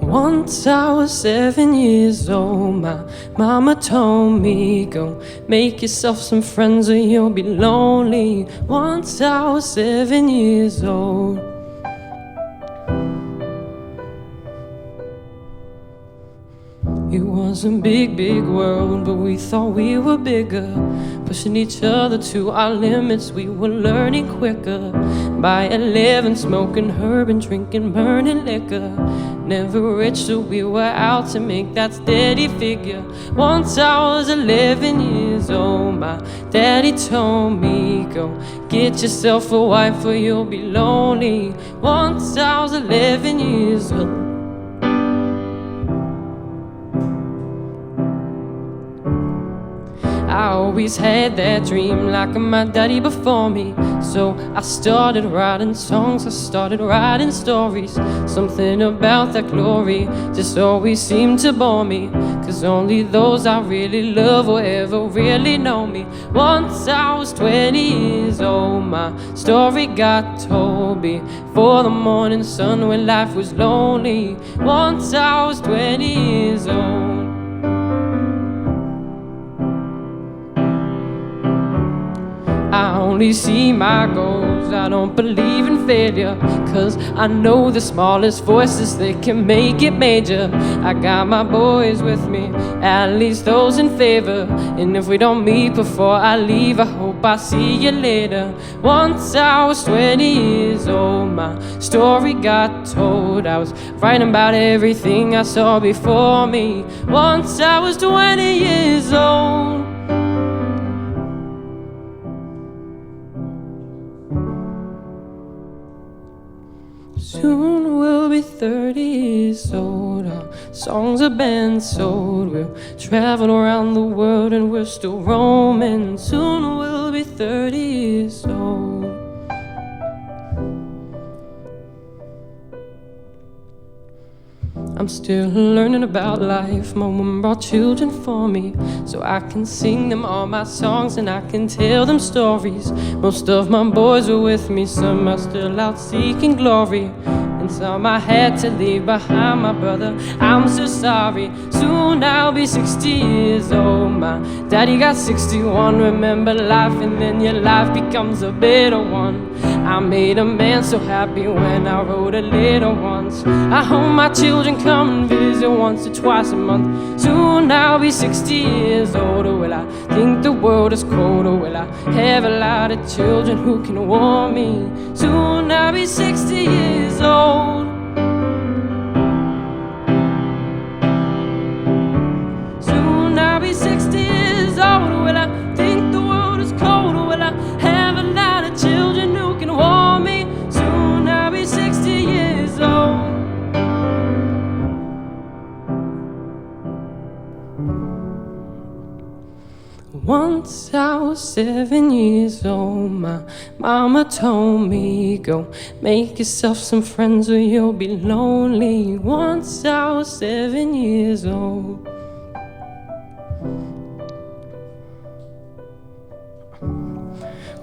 Once I was 7 years old, my mama told me, go make yourself some friends or you'll be lonely. Once I was 7 years old. It was a big, big world, but we thought we were bigger, pushing each other to our limits. We were learning quicker. By 11, smoking herb and drinking burning liquor. Never rich, so we were out to make that steady figure. Once I was 11 years old, my daddy told me, go get yourself a wife or you'll be lonely. Once I was 11 years old. I always had that dream like my daddy before me. So I started writing songs, I started writing stories. Something about that glory just always seemed to bore me, 'cause only those I really love will ever really know me. Once I was 20 years old, my story got told before the morning sun when life was lonely. Once I was 20 years old. I only see my goals, I don't believe in failure, 'cause I know the smallest voices, they can make it major. I got my boys with me, at least those in favor. And if we don't meet before I leave, I hope I see you later. Once I was 20 years old, my story got told. I was writing about everything I saw before me. Once I was 20 years old. Soon we'll be 30 years old. Our songs have been sold. We'll travel around the world and we're still roaming. Soon we'll be 30 years old. I'm still learning about life. My woman brought children for me, so I can sing them all my songs and I can tell them stories. Most of my boys are with me, some are still out seeking glory, and some I had to leave behind, my brother, I'm so sorry. Soon I'll be 60 years old. My daddy got 61. Remember life and then your life becomes a better one. I made a man so happy when I wrote a letter once. I hope my children come and visit once or twice a month. Soon I'll be 60 years old. Or will I think the world is cold? Or will I have a lot of children who can warm me? Soon I'll be 60 years old. Soon I'll be 60 years old. Or will I think the world is cold? Or will I have a lot of children who can warm me? Soon I'll be 60 years old. Once I was 7 years old, my mama told me, go make yourself some friends or you'll be lonely. Once I was 7 years old.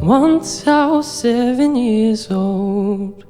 Once I was 7 years old.